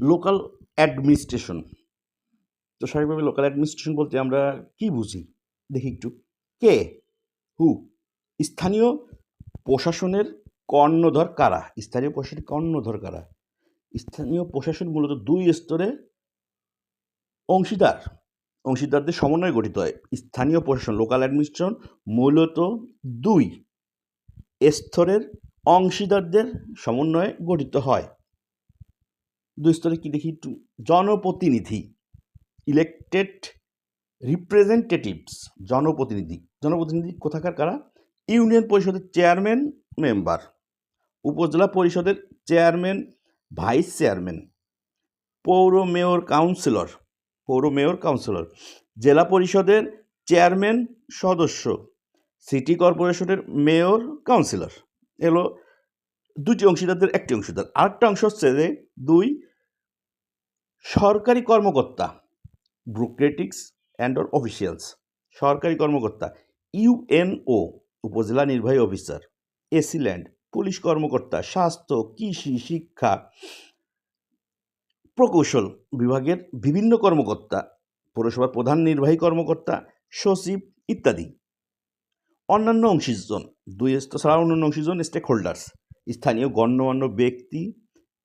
Local administration. তো স্বাভাবিকভাবে local administration বলতে আমরা কি বুঝি? দেখি একটু। কে? হু? স্থানীয় প্রশাসনের কর্ণধর কারা? স্থানীয় প্রশাসনের কর্ণধর কারা? স্থানীয় প্রশাসন মূলত ২ স্তরে অংশীদার। অংশীদারদের সমন্বয়ে গঠিত হয়। স্থানীয় প্রশাসন লোকাল অ্যাডমিনিস্ট্রেশন মূলত ২ স্তরের অংশীদারদের সমন্বয়ে গঠিত হয়। ২ স্তরে কি দেখি একটু। জনপ্রতিনিধি, ইলেকটেড রিপ্রেজেন্টেটিভস, জনপ্রতিনিধি। জনপ্রতিনিধি কোথাকার কারা? ইউনিয়ন পরিষদের চেয়ারম্যান, মেম্বার। উপজেলা পরিষদের চেয়ারম্যান, ভাইস চেয়ারম্যান। পৌর মেয়র কাউন্সিলর, পৌর মেয়র কাউন্সিলর। জেলা পরিষদের চেয়ারম্যান, সদস্য। সিটি কর্পোরেশনের মেয়র, কাউন্সিলর। এলো ২টি অংশীদারদের একটি অংশীদার। আরেকটা অংশ হচ্ছে যে ২ সরকারি কর্মকর্তা, ব্যুরোক্রেটিক্স অ্যান্ড অর অফিসিয়ালস। সরকারি কর্মকর্তা, ইউএনও উপজেলা নির্বাহী অফিসার, এসিল্যান্ড পুলিশ কর্মকর্তা, স্বাস্থ্য, কৃষি, শিক্ষা, প্রকৌশল বিভাগের বিভিন্ন কর্মকর্তা, পৌরসভার প্রধান নির্বাহী কর্মকর্তা, সচিব ইত্যাদি। অন্যান্য অংশীজন, ২ স্তর ছাড়া অন্যান্য অংশীজন স্টেক হোল্ডার্স, স্থানীয় গণ্যমান্য ব্যক্তি,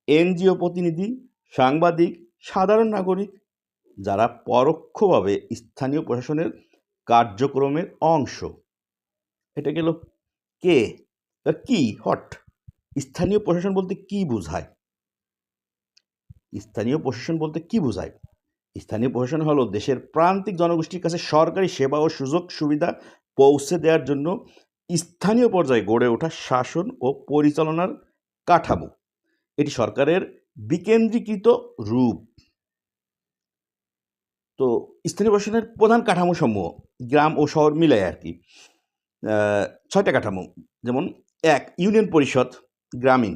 এনজিও প্রতিনিধি, সাংবাদিক, সাধারণ নাগরিক, যারা পরোক্ষভাবে স্থানীয় প্রশাসনের কার্যক্রমের অংশ। এটা গেল কে। কি হট স্থানীয় প্রশাসন বলতে কি বোঝায়? স্থানীয় প্রশাসন বলতে কি বোঝায়? স্থানীয় প্রশাসন হলো দেশের প্রান্তিক জনগোষ্ঠীর কাছে সরকারি সেবা ও সুযোগ সুবিধা পৌঁছে দেওয়ার জন্য স্থানীয় পর্যায়ে গড়ে ওঠা শাসন ও পরিচালনার কাঠামো। এটি সরকারের বিকেন্দ্রীকৃত রূপ। তো স্থানীয় প্রশাসনের প্রধান কাঠামো সমূহ গ্রাম ও শহর মিলায় আর কি ৬টা কাঠামো। যেমন ১ ইউনিয়ন পরিষদ, গ্রামীণ,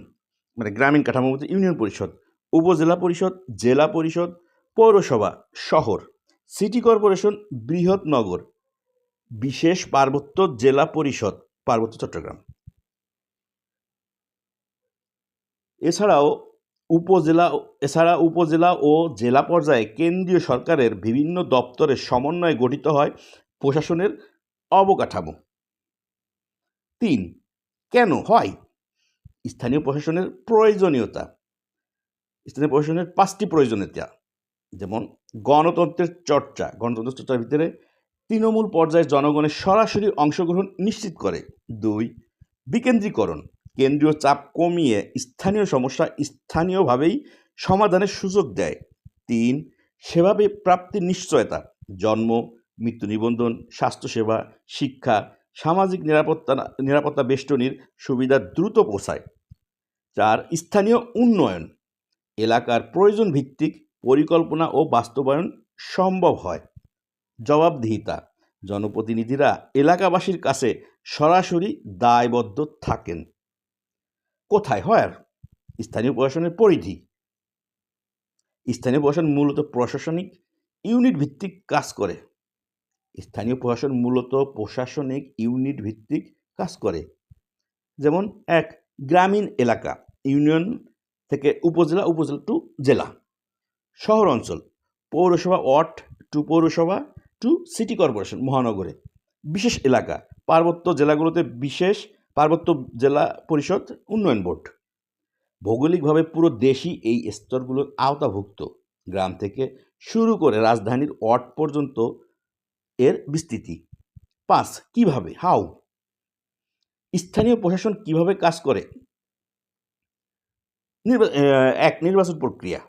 মানে গ্রামীণ কাঠামো বলতে ইউনিয়ন পরিষদ, উপজেলা পরিষদ, জেলা পরিষদ, পৌরসভা, শহর, সিটি কর্পোরেশন, বৃহৎ নগর, বিশেষ পার্বত্য জেলা পরিষদ, পার্বত্য চট্টগ্রাম। এছাড়াও উপজেলা ও জেলা পর্যায়ে কেন্দ্রীয় সরকারের বিভিন্ন দপ্তরের সমন্বয়ে গঠিত হয় প্রশাসনের অবকাঠামো। ৩ কেন হয়? স্থানীয় প্রশাসনের প্রয়োজনীয়তা। স্থানীয় প্রশাসনের ৫টি প্রয়োজনীয়তা, যেমন গণতন্ত্রের চর্চা। গণতন্ত্রের চর্চার ভিতরে তৃণমূল পর্যায়ে জনগণের সরাসরি অংশগ্রহণ নিশ্চিত করে। ২ বিকেন্দ্রীকরণ, কেন্দ্রীয় চাপ কমিয়ে স্থানীয় সমস্যা স্থানীয়ভাবেই সমাধানের সুযোগ দেয়। ৩ সেবা প্রাপ্তির নিশ্চয়তা, জন্ম, মৃত্যু নিবন্ধন, স্বাস্থ্যসেবা, শিক্ষা, সামাজিক নিরাপত্তা বেষ্টনীর সুবিধা দ্রুত পৌঁছায়। ৪ স্থানীয় উন্নয়ন, এলাকার প্রয়োজন ভিত্তিক পরিকল্পনা ও বাস্তবায়ন সম্ভব হয়। জবাবদিহিতা, জনপ্রতিনিধিরা এলাকাবাসীর কাছে সরাসরি দায়বদ্ধ থাকেন। কোথায় হয়? আর স্থানীয় প্রশাসনের পরিধি। স্থানীয় প্রশাসন মূলত প্রশাসনিক ইউনিট ভিত্তিক কাজ করে। স্থানীয় প্রশাসন মূলত প্রশাসনিক ইউনিট ভিত্তিক কাজ করে। যেমন ১ গ্রামীণ এলাকা, ইউনিয়ন থেকে উপজেলা, উপজেলা টু জেলা। শহর অঞ্চল, পৌরসভা ওয়ার্ড টু পৌরসভা টু সিটি কর্পোরেশন, মহানগরে। বিশেষ এলাকা, পার্বত্য জেলাগুলোতে বিশেষ পার্বত্য জেলা পরিষদ, উন্নয়ন বোর্ড। ভৌগোলিকভাবে পুরো দেশই এই স্তরগুলোর আওতাভুক্ত। গ্রাম থেকে শুরু করে রাজধানীর ওয়ার্ড পর্যন্ত এর বিস্তৃতি। ৫ কিভাবে, হাউ? স্থানীয় প্রশাসন কিভাবে কাজ করে? ১ নির্বাচন প্রক্রিয়া,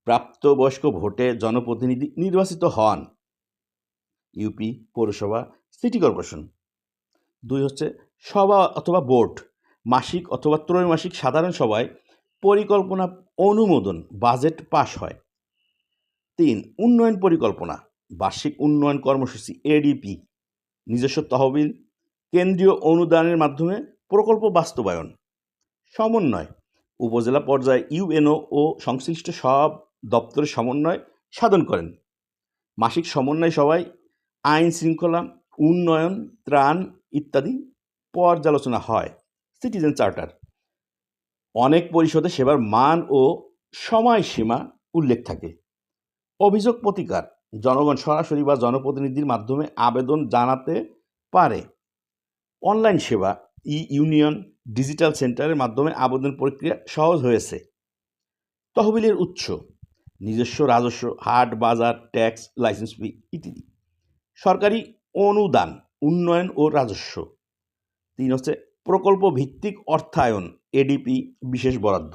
প্রাপ্তবয়স্ক ভোটে জনপ্রতিনিধি নির্বাচিত হন। ইউপি, পৌরসভা, সিটি কর্পোরেশন। ২ হচ্ছে সভা অথবা বোর্ড, মাসিক অথবা ত্রৈমাসিক সাধারণ সভায় পরিকল্পনা অনুমোদন, বাজেট পাস হয়। ৩ উন্নয়ন পরিকল্পনা, বার্ষিক উন্নয়ন কর্মসূচি, এডিপি, নিজস্ব তহবিল, কেন্দ্রীয় অনুদানের মাধ্যমে প্রকল্প বাস্তবায়ন। সমন্বয়, উপজেলা পর্যায়ে ইউএনও ও সংশ্লিষ্ট সব দপ্তরের সমন্বয় সাধন করেন। মাসিক সমন্বয় সভায় আইন শৃঙ্খলা, উন্নয়ন, ত্রাণ ইত্যাদি পর্যালোচনা হয়। সিটিজেন চার্টার, অনেক পরিষদে সেবার মান ও সময়সীমা উল্লেখ থাকে। অভিযোগ প্রতিকার, জনগণ সরাসরি বা জনপ্রতিনিধির মাধ্যমে আবেদন জানাতে পারে। অনলাইন সেবা, ইউনিয়ন ডিজিটাল সেন্টারের মাধ্যমে আবেদন প্রক্রিয়া সহজ হয়েছে। তহবিলের উৎস, নিজস্ব রাজস্ব, হাট, বাজার, ট্যাক্স, লাইসেন্স ফি ইত্যাদি। সরকারি অনুদান, উন্নয়ন ও রাজস্ব। 3 হচ্ছে প্রকল্প ভিত্তিক অর্থায়ন, এডিপি, বিশেষ বরাদ্দ।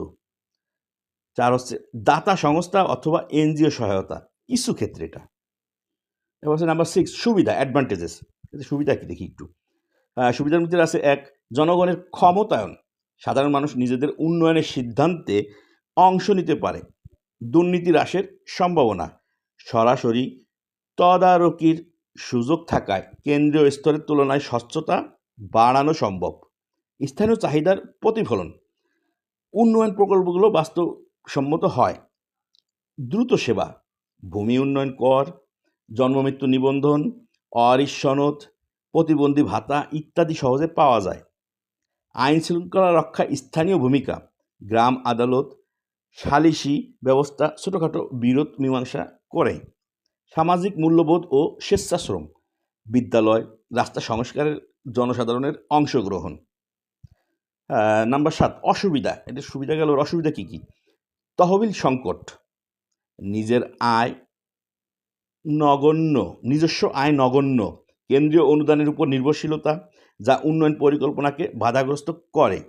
4 হচ্ছে দাতা সংস্থা অথবা এনজিও সহায়তা, কিছু ক্ষেত্রে এটা। এবার হচ্ছে নাম্বার 6 সুবিধা, অ্যাডভান্টেজেস। সুবিধা কি দেখি একটু। সুবিধার মধ্যে আছে 1 জনগণের ক্ষমতায়ন, সাধারণ মানুষ নিজেদের উন্নয়নের সিদ্ধান্তে অংশ নিতে পারে। দুর্নীতি হ্রাসের সম্ভাবনা, সরাসরি তদারকির সুযোগ থাকায় কেন্দ্রীয় স্তরের তুলনায় স্বচ্ছতা বাড়ানো সম্ভব। স্থানীয় চাহিদার প্রতিফলন, উন্নয়ন প্রকল্পগুলো বাস্তবসম্মত হয়। দ্রুত সেবা, ভূমি উন্নয়ন কর, জন্মমৃত্যু নিবন্ধন, অরিশ সনদ, প্রতিবন্ধী ভাতা ইত্যাদি সহজে পাওয়া যায়। আইন শৃঙ্খলা রক্ষায় স্থানীয় ভূমিকা, গ্রাম আদালত, সালিসি ব্যবস্থা ছোটোখাটো বিরোধ মীমাংসা করে। সামাজিক মূল্যবোধ ও স্বেচ্ছাশ্রম, বিদ্যালয়, রাস্তা সংস্কারের জনসাধারণের অংশগ্রহণ। নাম্বার 7 অসুবিধা, এটা সুবিধা গেল, অসুবিধা কী কী? তহবিল সংকট, নিজস্ব আয় নগণ্য, কেন্দ্রীয় অনুদানের উপর নির্ভরশীলতা যা উন্নয়ন পরিকল্পনাকে বাধাগ্রস্ত করে।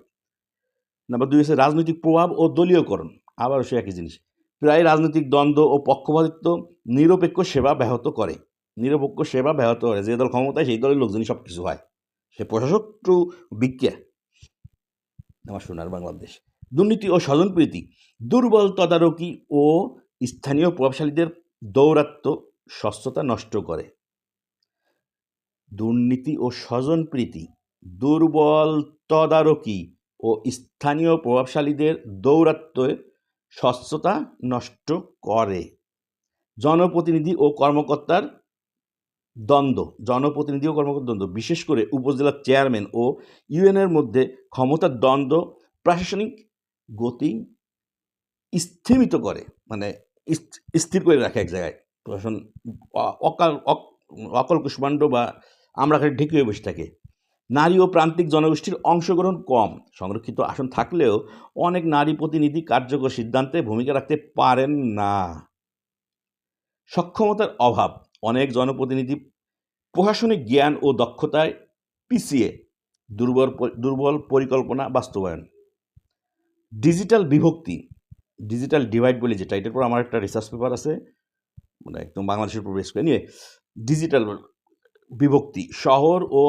নাম্বার 2 হচ্ছে রাজনৈতিক প্রভাব ও দলীয়করণ, আবারও সে একই জিনিস। প্রায় রাজনৈতিক দ্বন্দ্ব ও পক্ষপাতিত্ব নিরপেক্ষ সেবা ব্যাহত করে। যে দল ক্ষমতায় সেই দলের লোকজনই সব কিছু হয়, সে প্রশাসক টু বিজ্ঞা। আমার সোনার বাংলাদেশ। দুর্নীতি ও স্বজনপ্রীতি, দুর্বল তদারকি ও স্থানীয় প্রভাবশালীদের দৌরাত্ম্য স্বচ্ছতা নষ্ট করে। দুর্নীতি ও স্বজনপ্রীতি, দুর্বল তদারকি ও স্থানীয় প্রভাবশালীদের দৌরাত্ম্য স্বচ্ছতা নষ্ট করে। জনপ্রতিনিধি ও কর্মকর্তার দ্বন্দ্ব, বিশেষ করে উপজেলা চেয়ারম্যান ও ইউএনের মধ্যে ক্ষমতার দ্বন্দ্ব প্রশাসনিক গতি স্থিমিত করে, মানে স্থির করে রাখে এক জায়গায়। প্রশাসন অকল কুষ্মাণ্ড বা আমরা ঢেকে হয়ে বসে থাকে। নারী ও প্রান্তিক জনগোষ্ঠীর অংশগ্রহণ কম, সংরক্ষিত আসন থাকলেও অনেক নারী প্রতিনিধি কার্যকর সিদ্ধান্তে ভূমিকা রাখতে পারেন না। সক্ষমতার অভাব, অনেক জনপ্রতিনিধি প্রশাসনিক জ্ঞান ও দক্ষতায় পিছিয়ে, দুর্বল পরিকল্পনা বাস্তবায়ন। ডিজিটাল বিভক্তি, ডিজিটাল ডিভাইড বলে যেটা, এটার পর আমার একটা রিসার্চ পেপার আছে, মানে একদম বাংলাদেশের উপর বেশ করে নিয়ে। ডিজিটাল বিভক্তি, শহর ও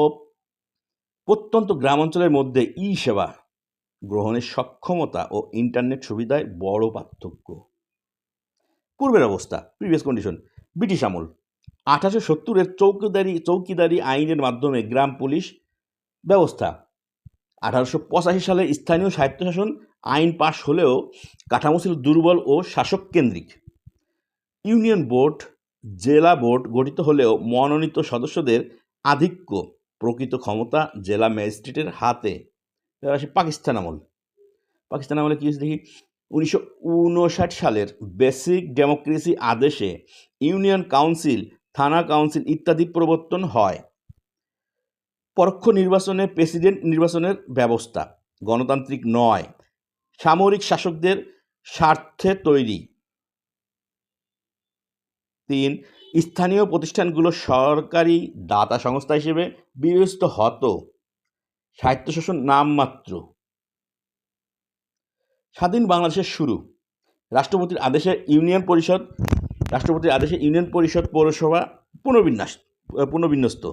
প্রত্যন্ত গ্রাম অঞ্চলের মধ্যে সেবা গ্রহণের সক্ষমতা ও ইন্টারনেট সুবিধায় বড় পার্থক্য। পূর্বের অবস্থা, প্রিভিয়াস কন্ডিশন, ব্রিটিশ আমল 1870-এর চৌকিদারি আইনের মাধ্যমে গ্রাম পুলিশ ব্যবস্থা। 1885 সালে স্থানীয় স্বায়ত্তশাসন আইন পাশ হলেও কাঠামো ছিল দুর্বল ও শাসক কেন্দ্রিক। ইউনিয়ন বোর্ড, জেলা বোর্ড গঠিত হলেও মনোনীত সদস্যদের আধিক্য, প্রকৃত ক্ষমতা জেলা ম্যাজিস্ট্রেটের হাতে। এবার আসি পাকিস্তান আমলে কী হয়েছে দেখি। 1959 সালের বেসিক ডেমোক্রেসি আদেশে ইউনিয়ন কাউন্সিল, থানা কাউন্সিল ইত্যাদি প্রবর্তন হয়। পরোক্ষ নির্বাচনে প্রেসিডেন্ট নির্বাচনের ব্যবস্থা, গণতান্ত্রিক নয়, সামরিক শাসকদের স্বার্থে তৈরি। 3 স্থানীয় প্রতিষ্ঠানগুলো সরকারি দাতা সংস্থা হিসেবে বিবেচিত হতো, স্বায়ত্তশাসন নামমাত্র। স্বাধীন বাংলাদেশের শুরু, রাষ্ট্রপতির আদেশে ইউনিয়ন পরিষদ পৌরসভা পুনর্বিন্যস্ত।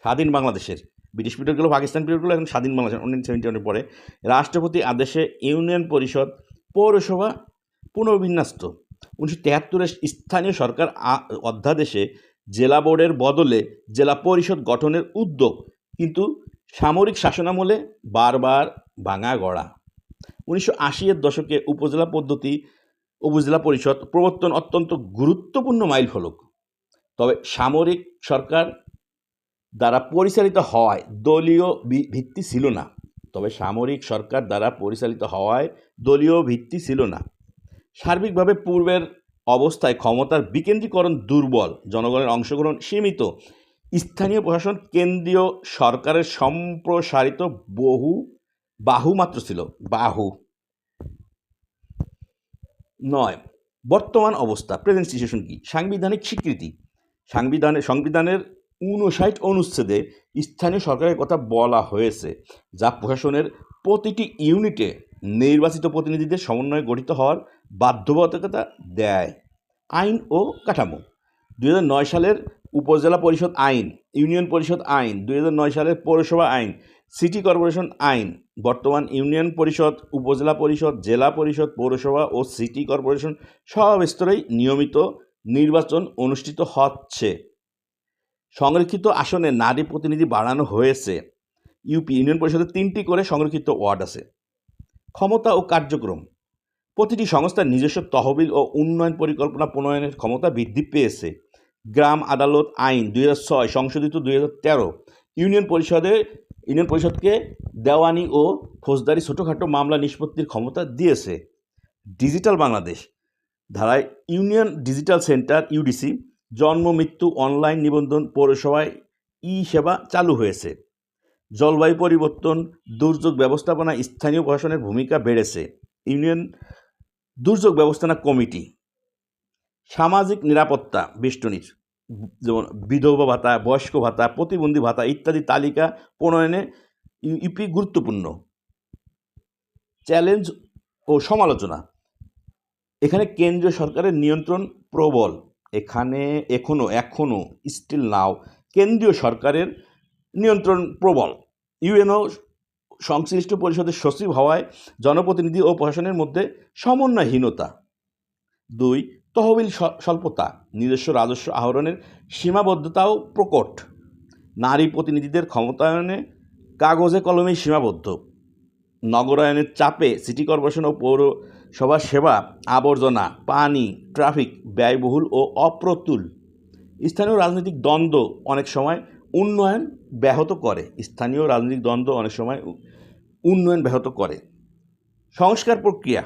স্বাধীন বাংলাদেশের, ব্রিটিশ পিরিয়ড গেলো, পাকিস্তান পিরিয়ড গেলো, এখন স্বাধীন বাংলাদেশ 1971 পরে রাষ্ট্রপতি আদেশে ইউনিয়ন পরিষদ পৌরসভা পুনর্বিন্যস্ত। 1973-এর স্থানীয় সরকার অধ্যাদেশে জেলা বোর্ডের বদলে জেলা পরিষদ গঠনের উদ্যোগ, কিন্তু সামরিক শাসনামলে বারবার ভাঙা গড়া। 1980-এর দশকে উপজেলা পরিষদ প্রবর্তন অত্যন্ত গুরুত্বপূর্ণ মাইলফলক, তবে সামরিক সরকার দ্বারা পরিচালিত হওয়ায় দলীয় ভিত্তি ছিল না। সার্বিকভাবে পূর্বের অবস্থায় ক্ষমতার বিকেন্দ্রীকরণ দুর্বল, জনগণের অংশগ্রহণ সীমিত, স্থানীয় প্রশাসন কেন্দ্রীয় সরকারের সম্প্রসারিত বাহু মাত্র ছিল। বাহু 9 বর্তমান অবস্থা, প্রেজেন্ট সিচুয়েশন কি? সাংবিধানিক স্বীকৃতি। সংবিধানের 59 অনুচ্ছেদে স্থানীয় সরকারের কথা বলা হয়েছে, যা প্রশাসনের প্রতিটি ইউনিটে নির্বাচিত প্রতিনিধিদের সমন্বয়ে গঠিত হওয়ার বাধ্যবাধকতা দেয়। আইন ও কাঠামো। 2009 সালের উপজেলা পরিষদ আইন, ইউনিয়ন পরিষদ আইন, 2009 সালের পৌরসভা আইন, সিটি কর্পোরেশন আইন। বর্তমান ইউনিয়ন পরিষদ, উপজেলা পরিষদ, জেলা পরিষদ, পৌরসভা ও সিটি কর্পোরেশন সব স্তরেই নিয়মিত নির্বাচন অনুষ্ঠিত হচ্ছে। সংরক্ষিত আসনে নারী প্রতিনিধি বাড়ানো হয়েছে। ইউনিয়ন পরিষদের 3টি করে সংরক্ষিত ওয়ার্ড আছে। ক্ষমতা ও কার্যক্রম। প্রতিটি সংস্থার নিজস্ব তহবিল ও উন্নয়ন পরিকল্পনা প্রণয়নের ক্ষমতা বৃদ্ধি পেয়েছে। গ্রাম আদালত আইন 2006 সংশোধিত 2013 ইউনিয়ন পরিষদকে দেওয়ানি ও ফৌজদারি ছোটোখাটো মামলা নিষ্পত্তির ক্ষমতা দিয়েছে। ডিজিটাল বাংলাদেশ ধারায় ইউনিয়ন ডিজিটাল সেন্টার ইউডিসি, জন্ম মৃত্যু অনলাইন নিবন্ধন, পৌরসভায় সেবা চালু হয়েছে। জলবায়ু পরিবর্তন, দুর্যোগ ব্যবস্থাপনায় স্থানীয় প্রশাসনের ভূমিকা বেড়েছে। ইউনিয়ন দুর্যোগ ব্যবস্থাপনা কমিটি। সামাজিক নিরাপত্তা বেষ্টনীর, যেমন বিধবা ভাতা, বয়স্ক ভাতা, প্রতিবন্ধী ভাতা ইত্যাদি তালিকা প্রণয়নে ইউপি গুরুত্বপূর্ণ। চ্যালেঞ্জ ও সমালোচনা। এখানে কেন্দ্রীয় সরকারের নিয়ন্ত্রণ প্রবল। এখানে এখনো স্টিল নাও কেন্দ্রীয় সরকারের নিয়ন্ত্রণ প্রবল। ইউএনও সংশ্লিষ্ট পরিষদের সচিব হওয়ায় জনপ্রতিনিধি ও প্রশাসনের মধ্যে সমন্বয়হীনতা। 2 তহবিল স্বল্পতা, নিজস্ব রাজস্ব আহরণের সীমাবদ্ধতাও প্রকট। নারী প্রতিনিধিদের ক্ষমতায়নে কাগজে কলমেই সীমাবদ্ধ। নগরায়নের চাপে সিটি কর্পোরেশন ও পৌরসভা সেবা, আবর্জনা, পানি, ট্রাফিক ব্যয়বহুল ও অপ্রতুল। স্থানীয় রাজনৈতিক দ্বন্দ্ব অনেক সময় উন্নয়ন ব্যাহত করে। সংস্কার প্রক্রিয়া।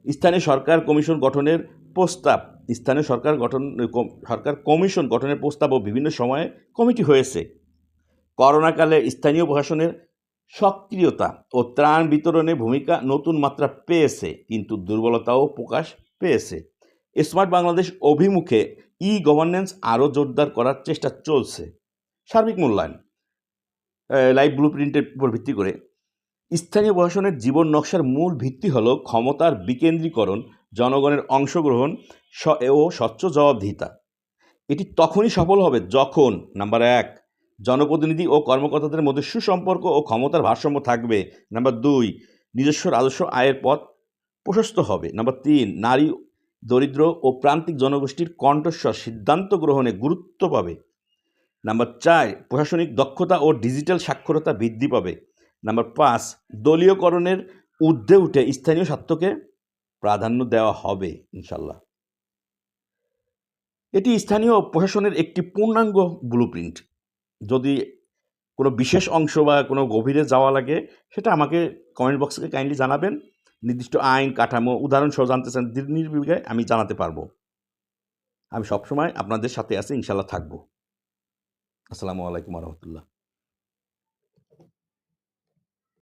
স্থানীয় সরকার কমিশন গঠনের প্রস্তাব সরকার কমিশন গঠনের প্রস্তাব ও বিভিন্ন সময়ে কমিটি হয়েছে। করোনাকালে স্থানীয় প্রশাসনের সক্রিয়তা ও ত্রাণ বিতরণে ভূমিকা নতুন মাত্রা পেয়েছে, কিন্তু দুর্বলতাও প্রকাশ পেয়েছে। স্মার্ট বাংলাদেশ অভিমুখে গভর্নেন্স আরও জোরদার করার চেষ্টা চলছে। সার্বিক মূল্যায়ন। লাইভ ব্লুপ্রিন্টের উপর ভিত্তি করে স্থানীয় প্রশাসনের জীবন নকশার মূল ভিত্তি হল ক্ষমতার বিকেন্দ্রীকরণ, জনগণের অংশগ্রহণ ও স্বচ্ছ জবাবদিহিতা। এটি তখনই সফল হবে যখন নাম্বার 1 জনপ্রতিনিধি ও কর্মকর্তাদের মধ্যে সুসম্পর্ক ও ক্ষমতার ভারসাম্য থাকবে। নাম্বার 2 নিজস্ব রাজস্ব আয়ের পথ প্রশস্ত হবে। নাম্বার 3 নারী, দরিদ্র ও প্রান্তিক জনগোষ্ঠীর কণ্ঠস্বর সিদ্ধান্ত গ্রহণে গুরুত্ব পাবে। নাম্বার 4 প্রশাসনিক দক্ষতা ও ডিজিটাল সাক্ষরতা বৃদ্ধি পাবে। নাম্বার 5 দলীয়করণের ঊর্ধ্বে উঠে স্থানীয় স্বার্থকে প্রাধান্য দেওয়া হবে ইনশাল্লাহ। এটি স্থানীয় প্রশাসনের একটি পূর্ণাঙ্গ ব্লুপ্রিন্ট। যদি কোনো বিশেষ অংশ বা কোনো গভীরে যাওয়া লাগে সেটা আমাকে কমেন্ট বক্সে কাইন্ডলি জানাবেন। নির্দিষ্ট আইন কাঠামো উদাহরণসহ জানতে চান নির্বিঘ্নে আমি জানাতে পারবো। আমি সবসময় আপনাদের সাথে আছি, ইনশাল্লাহ থাকবো। আসসালামু আলাইকুম রহমতুল্লাহ।